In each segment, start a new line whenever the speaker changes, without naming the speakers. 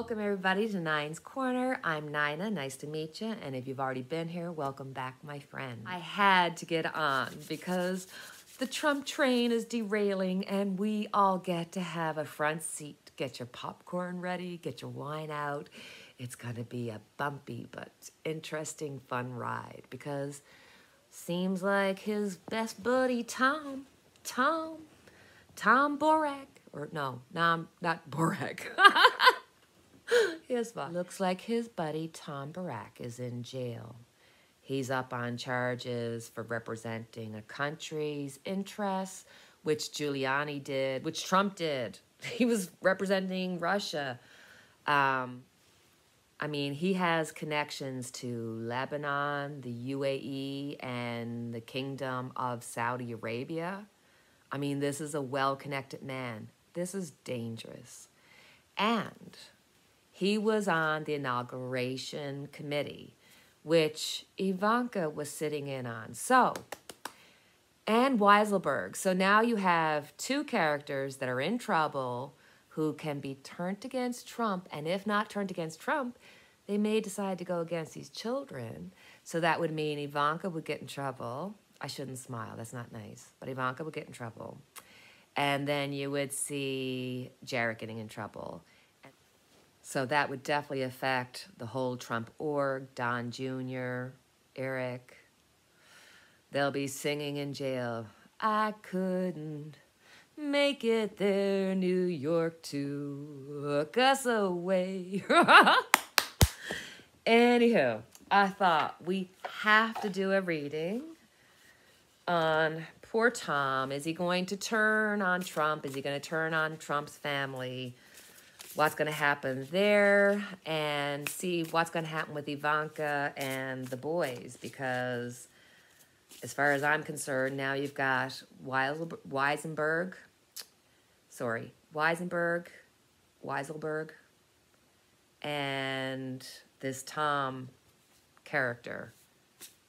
welcome everybody to Nine's Corner. I'm Nina, nice to meet you. And if you've already been here, welcome back, my friend. I had to get on because the Trump train is derailing and we all get to have a front seat. Get your popcorn ready, get your wine out. It's gonna be a bumpy but interesting, fun ride because seems like his best buddy, Tom Barrack, or no, not Barrack. Looks like his buddy Tom Barrack is in jail. He's up on charges for representing a country's interests, which Giuliani did, which Trump did. He was representing Russia. I mean, he has connections to Lebanon, the UAE, and the Kingdom of Saudi Arabia. I mean, this is a well-connected man. This is dangerous. And he was on the inauguration committee, which Ivanka was sitting in on. So, and Weiselberg. So now you have two characters that are in trouble who can be turned against Trump. And if not turned against Trump, they may decide to go against these children. So that would mean Ivanka would get in trouble. I shouldn't smile, that's not nice. But Ivanka would get in trouble. And then you would see Jarrett getting in trouble. So that would definitely affect the whole Trump org, Don Jr., Eric. They'll be singing in jail. I couldn't make it there, New York took us away. Anywho, I thought we have to do a reading on poor Tom. Is he going to turn on Trump? Is he going to turn on Trump's family? What's going to happen there? And see what's going to happen with Ivanka and the boys. Because as far as I'm concerned, now you've got Weiselberg, and this Tom character,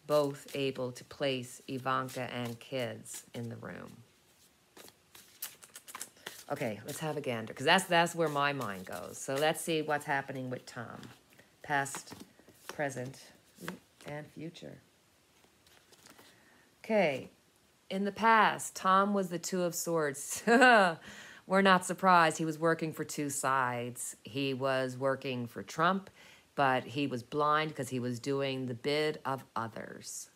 both able to place Ivanka and kids in the room. Okay, let's have a gander, because that's where my mind goes. So let's see what's happening with Tom. Past, present, and future. Okay, in the past, Tom was the Two of Swords. We're not surprised. He was working for two sides. He was working for Trump, but he was blind because he was doing the bid of others.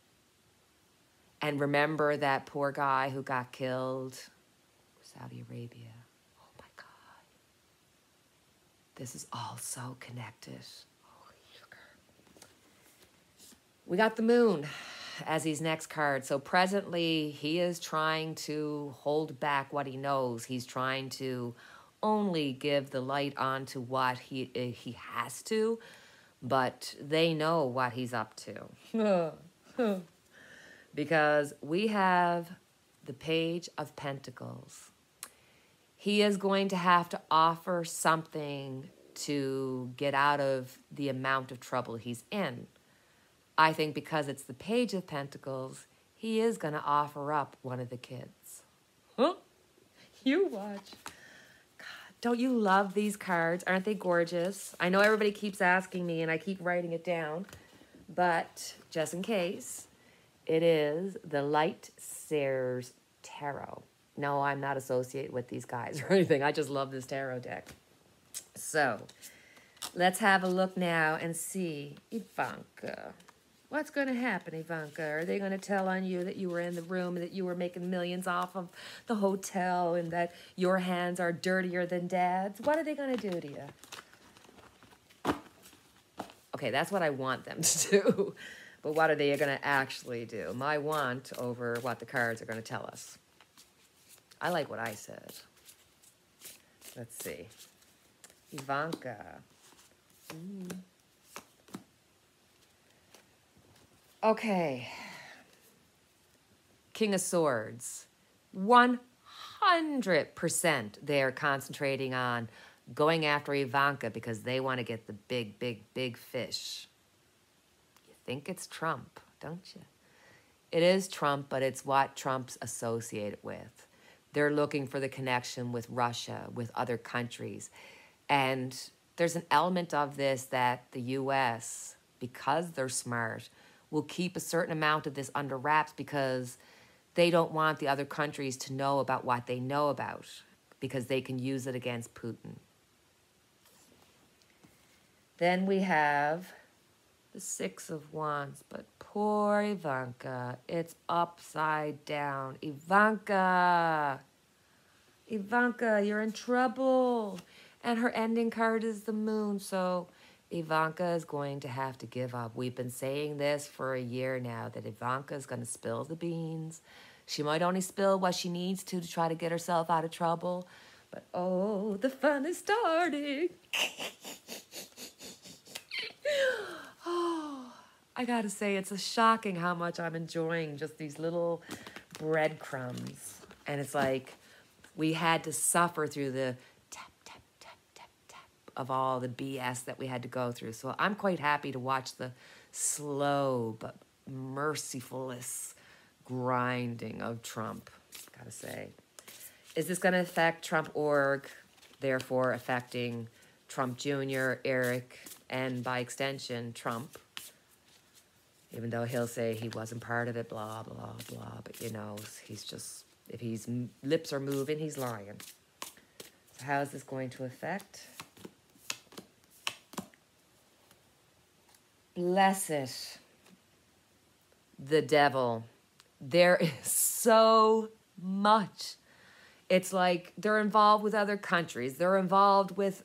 And remember that poor guy who got killed? Saudi Arabia. Oh my God. This is all so connected. Holy sugar. We got the moon as his next card. So presently, he is trying to hold back what he knows. He's trying to only give the light on to what he has to, but they know what he's up to. Because we have the Page of Pentacles. He is going to have to offer something to get out of the amount of trouble he's in. I think because it's the Page of Pentacles, he is going to offer up one of the kids. Huh? You watch. God, don't you love these cards? Aren't they gorgeous? I know everybody keeps asking me and I keep writing it down, but just in case, it is the Light Seers Tarot. No, I'm not associated with these guys or anything. I just love this tarot deck. So, let's have a look now and see Ivanka. What's going to happen, Ivanka? Are they going to tell on you that you were in the room and that you were making millions off of the hotel and that your hands are dirtier than Dad's? What are they going to do to you? Okay, that's what I want them to do. But what are they going to actually do? My want over what the cards are going to tell us. I like what I said. Let's see. Ivanka. Okay. King of Swords. 100% they're concentrating on going after Ivanka because they want to get the big, big, big fish. You think it's Trump, don't you? It is Trump, but it's what Trump's associated with. They're looking for the connection with Russia, with other countries. And there's an element of this that the U.S., because they're smart, will keep a certain amount of this under wraps because they don't want the other countries to know about what they know about because they can use it against Putin. Then we have the Six of Wands, but poor Ivanka, it's upside down. Ivanka, you're in trouble. And her ending card is the Moon, so Ivanka is going to have to give up. We've been saying this for a year now, that Ivanka is going to spill the beans. She might only spill what she needs to try to get herself out of trouble. But oh, the fun is starting. Oh, I gotta say, it's shocking how much I'm enjoying just these little breadcrumbs. And it's like we had to suffer through the tap, tap, tap, tap, tap of all the BS that we had to go through. So I'm quite happy to watch the slow but mercifulness grinding of Trump, gotta say. Is this going to affect Trump.org, therefore affecting Trump Jr., Eric, and by extension, Trump? Even though he'll say he wasn't part of it, blah, blah, blah. But, you know, he's just, if his lips are moving, he's lying. So how is this going to affect? Bless it. The devil. There is so much. It's like they're involved with other countries. They're involved with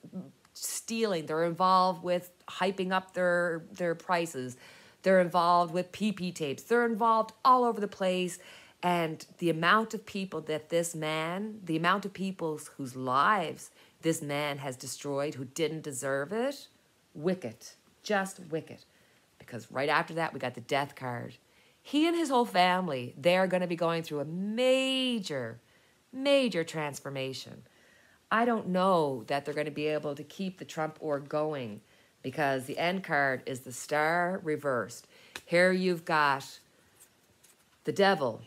stealing. They're involved with hyping up their prices. They're involved with PP tapes. They're involved all over the place. And the amount of people that this man, the amount of people whose lives this man has destroyed who didn't deserve it, wicked, just wicked. Because right after that, we got the death card. He and his whole family, they're going to be going through a major transformation. I don't know that they're going to be able to keep the Trump.org going because the end card is the Star reversed. Here you've got the devil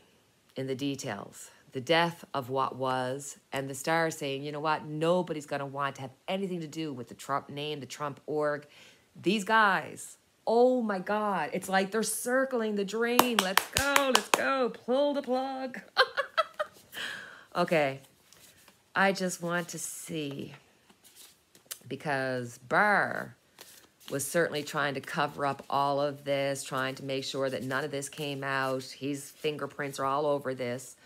in the details, the death of what was, and the Star saying, you know what, nobody's going to want to have anything to do with the Trump name, the Trump.org. These guys, oh my God, it's like they're circling the drain. Let's go, pull the plug. Okay, I just want to see, because Barr was certainly trying to cover up all of this, trying to make sure that none of this came out. His fingerprints are all over this.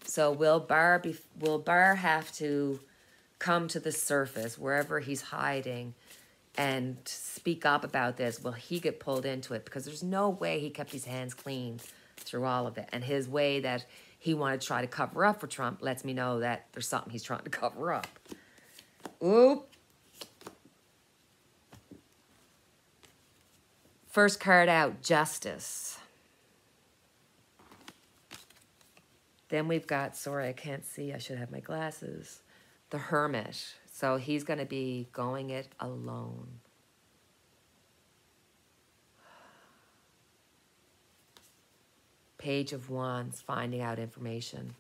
So will Barr have to come to the surface wherever he's hiding and speak up about this? Will he get pulled into it? Because there's no way he kept his hands clean through all of it. And his way that he wanted to try to cover up for Trump lets me know that there's something he's trying to cover up. Oop. First card out, Justice. Then we've got, sorry, I can't see. I should have my glasses. The Hermit. So he's going to be going it alone. Page of Wands, finding out information.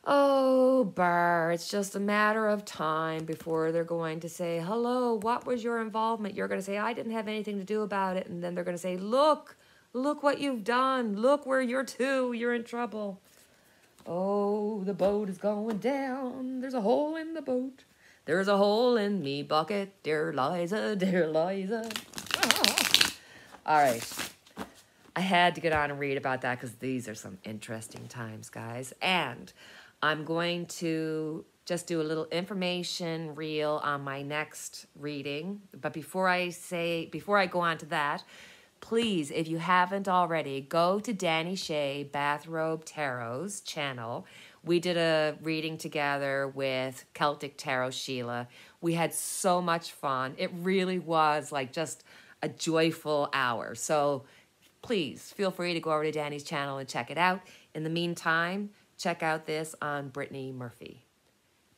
Oh, Barr, it's just a matter of time before they're going to say, hello, what was your involvement? You're going to say, I didn't have anything to do about it. And then they're going to say, look what you've done. Look where you're to. You're in trouble. Oh, the boat is going down. There's a hole in the boat. There's a hole in me bucket. Dear Liza, dear Liza. All right. I had to get on and read about that because these are some interesting times, guys. And I'm going to just do a little information reel on my next reading. But before I go on to that, please, if you haven't already, go to Danny Shea Bathrobe Tarot's channel. We did a reading together with Celtic Tarot Sheila. We had so much fun. It really was like just a joyful hour. So please feel free to go over to Danny's channel and check it out. In the meantime, check out this on Brittany Murphy.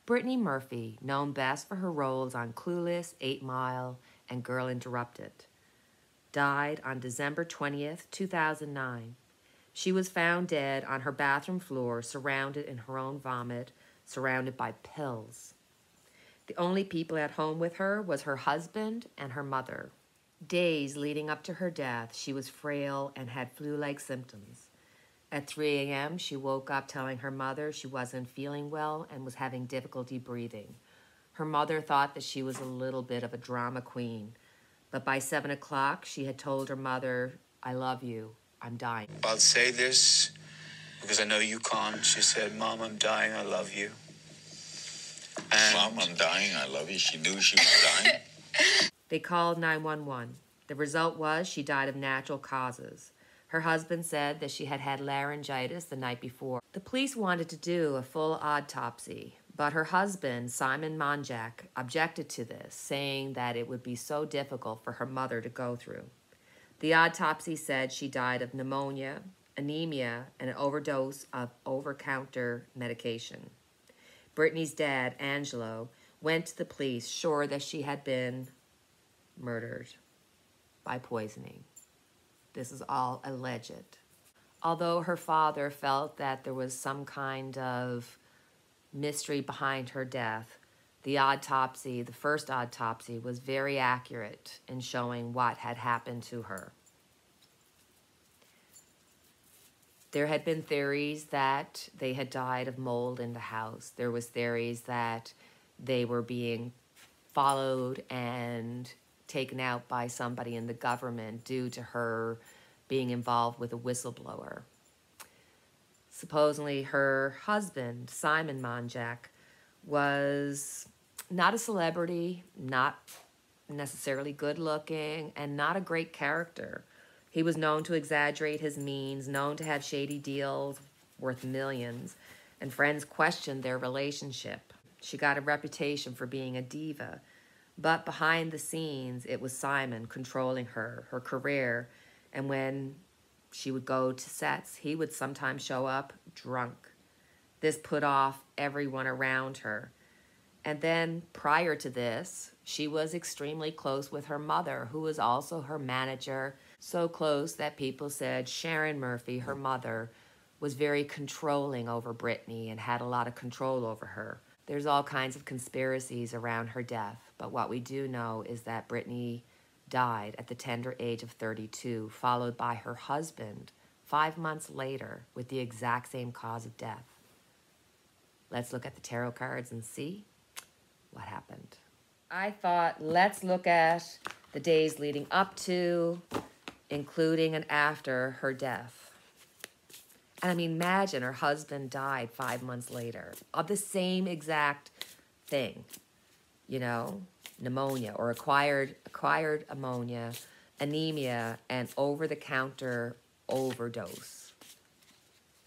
Brittany Murphy, known best for her roles on Clueless, 8 Mile, and Girl Interrupted, died on December 20th, 2009. She was found dead on her bathroom floor, surrounded in her own vomit, surrounded by pills. The only people at home with her was her husband and her mother. Days leading up to her death, she was frail and had flu-like symptoms. At 3 a.m., she woke up telling her mother she wasn't feeling well and was having difficulty breathing. Her mother thought that she was a little bit of a drama queen, but by 7 o'clock, she had told her mother, "I love you, I'm dying."
I'll say this because I know you can't. She said, "Mom, I'm dying, I love you." And
Mom, I'm dying, I love you. She knew she was dying.
They called 911. The result was she died of natural causes. Her husband said that she had had laryngitis the night before. The police wanted to do a full autopsy, but her husband, Simon Monjack, objected to this, saying that it would be so difficult for her mother to go through. The autopsy said she died of pneumonia, anemia, and an overdose of over-counter medication. Brittany's dad, Angelo, went to the police sure that she had been murdered by poisoning. This is all alleged. Although her father felt that there was some kind of mystery behind her death, the autopsy, the first autopsy, was very accurate in showing what had happened to her. There had been theories that they had died of mold in the house. There was theories that they were being followed and taken out by somebody in the government due to her being involved with a whistleblower. Supposedly her husband, Simon Monjack, was not a celebrity, not necessarily good looking, and not a great character. He was known to exaggerate his means, known to have shady deals worth millions, and friends questioned their relationship. She got a reputation for being a diva, but behind the scenes, it was Simon controlling her career, and when she would go to sets, he would sometimes show up drunk. This put off everyone around her. And then prior to this, she was extremely close with her mother, who was also her manager, so close that people said Sharon Murphy, her mother, was very controlling over Brittany and had a lot of control over her. There's all kinds of conspiracies around her death, but what we do know is that Brittany died at the tender age of 32, followed by her husband 5 months later with the exact same cause of death. Let's look at the tarot cards and see what happened. I thought, let's look at the days leading up to, including and after her death. And I mean, imagine her husband died 5 months later of the same exact thing, you know, pneumonia or acquired ammonia, anemia, and over-the-counter overdose.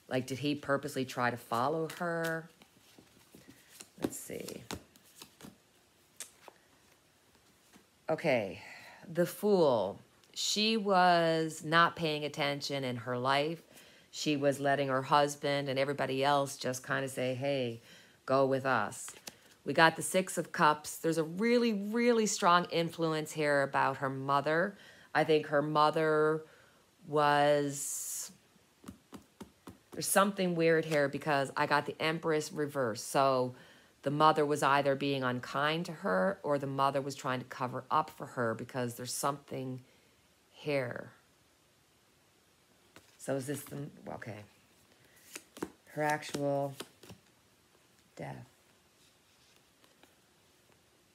Like, did he purposely try to follow her? Let's see. Okay, the Fool. She was not paying attention in her life. She was letting her husband and everybody else just kind of say, hey, go with us. We got the Six of Cups. There's a really, really strong influence here about her mother. I think her mother was... There's something weird here because I got the Empress reversed. So the mother was either being unkind to her or the mother was trying to cover up for her because there's something here. So is this the... Okay. Her actual death.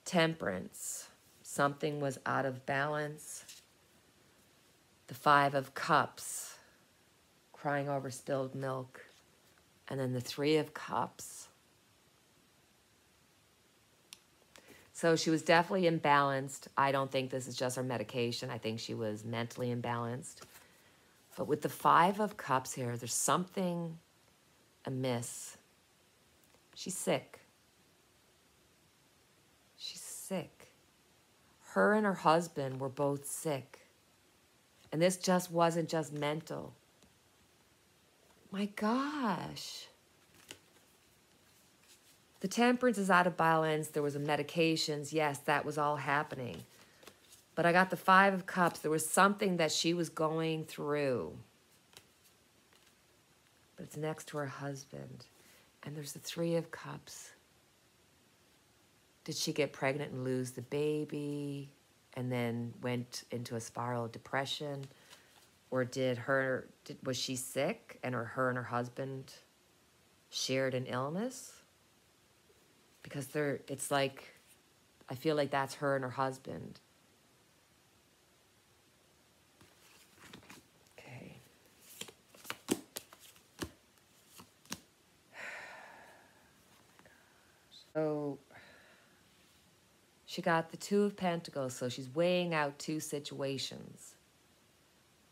Temperance. Something was out of balance. The Five of Cups. Crying over spilled milk. And then the Three of Cups. So she was definitely imbalanced. I don't think this is just her medication. I think she was mentally imbalanced. But with the Five of Cups here, there's something amiss. She's sick. She's sick. Her and her husband were both sick. And this just wasn't just mental. My gosh. The Temperance is out of balance. There was a medications. Yes, that was all happening. But I got the Five of Cups. There was something that she was going through. But it's next to her husband. And there's the Three of Cups. Did she get pregnant and lose the baby and then went into a spiral of depression? Or was she sick and her and her husband shared an illness? Because it's like, I feel like that's her and her husband. Okay. So she got the Two of Pentacles, so she's weighing out two situations.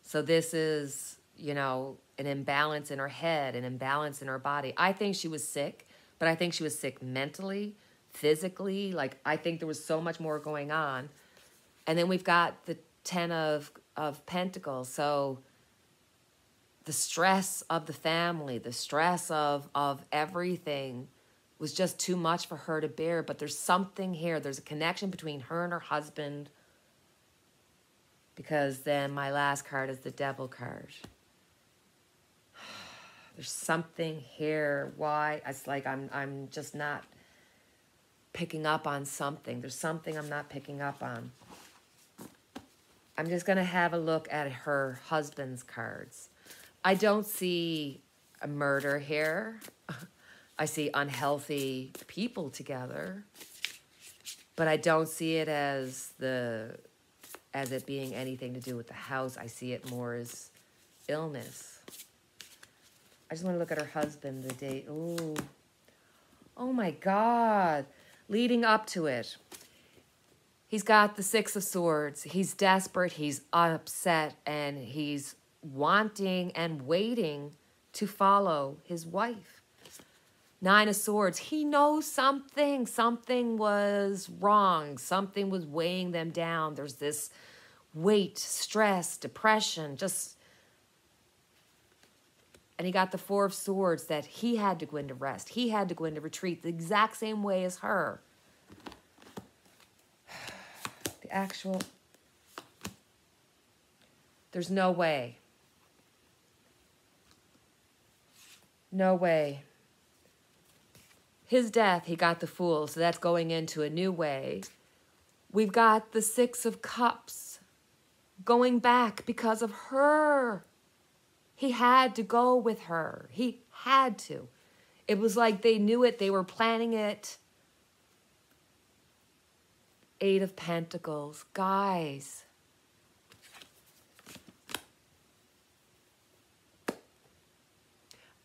So this is, an imbalance in her head, an imbalance in her body. I think she was sick, but I think she was sick mentally, physically. Like, I think there was so much more going on. And then we've got the Ten of Pentacles. So the stress of the family, the stress of everything was just too much for her to bear. But there's something here. There's a connection between her and her husband. Because then my last card is the Devil card. There's something here. Why? It's like I'm just not picking up on something. There's something I'm not picking up on. I'm just going to have a look at her husband's cards. I don't see a murder here. I see unhealthy people together. But I don't see it as it being anything to do with the house. I see it more as illness. I just want to look at her husband, the date. Ooh. Oh my God. Leading up to it. He's got the Six of Swords. He's desperate. He's upset. And he's wanting and waiting to follow his wife. Nine of Swords. He knows something. Something was wrong. Something was weighing them down. There's this weight, stress, depression, and he got the Four of Swords that he had to go into rest. He had to go into retreat the exact same way as her. There's no way. No way. His death, he got the Fool, so that's going into a new way. We've got the Six of Cups going back because of her. He had to go with her. He had to. It was like they knew it. They were planning it. Eight of Pentacles. Guys.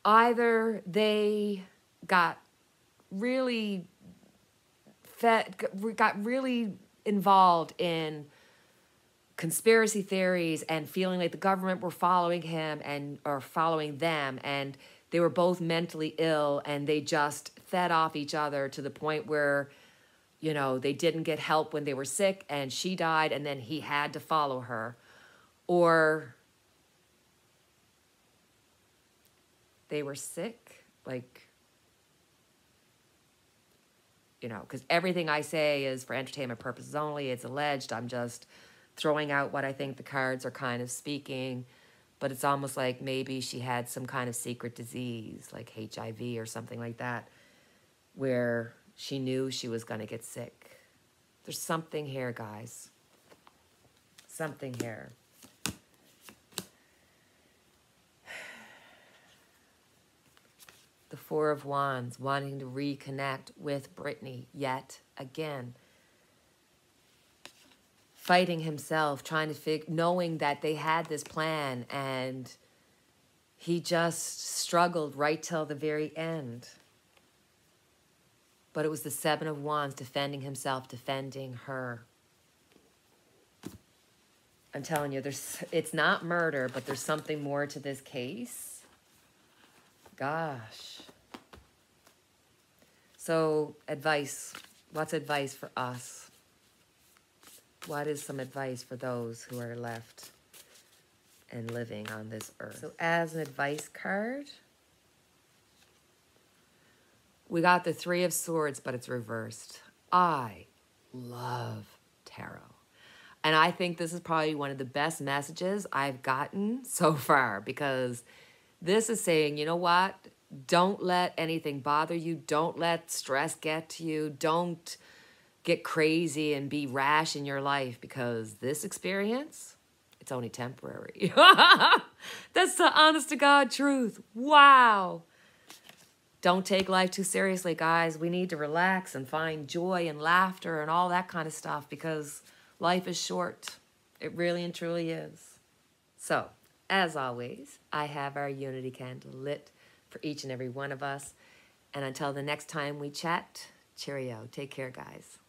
Either they got really involved in conspiracy theories and feeling like the government were following him or following them, and they were both mentally ill, and they just fed off each other to the point where, they didn't get help when they were sick, and she died, and then he had to follow her. Or they were sick, because everything I say is for entertainment purposes only. It's alleged. I'm just throwing out what I think the cards are kind of speaking. But it's almost like maybe she had some kind of secret disease, like HIV or something like that, where she knew she was going to get sick. There's something here, guys. Something here. The Four of Wands, wanting to reconnect with Brittany yet again. Fighting himself, trying to knowing that they had this plan, and he just struggled right till the very end. But it was the Seven of Wands defending himself, defending her. I'm telling you, it's not murder, but there's something more to this case. Gosh. So, advice. What's advice for us? What is some advice for those who are left and living on this earth? So, as an advice card, we got the Three of Swords, but it's reversed. I love tarot. And I think this is probably one of the best messages I've gotten so far, because this is saying, you know what? Don't let anything bother you. Don't let stress get to you. Don't get crazy and be rash in your life, because this experience, it's only temporary. That's the honest to God truth. Wow. Don't take life too seriously, guys. We need to relax and find joy and laughter and all that kind of stuff, because life is short. It really and truly is. So, as always, I have our unity candle lit for each and every one of us. And until the next time we chat, cheerio. Take care, guys.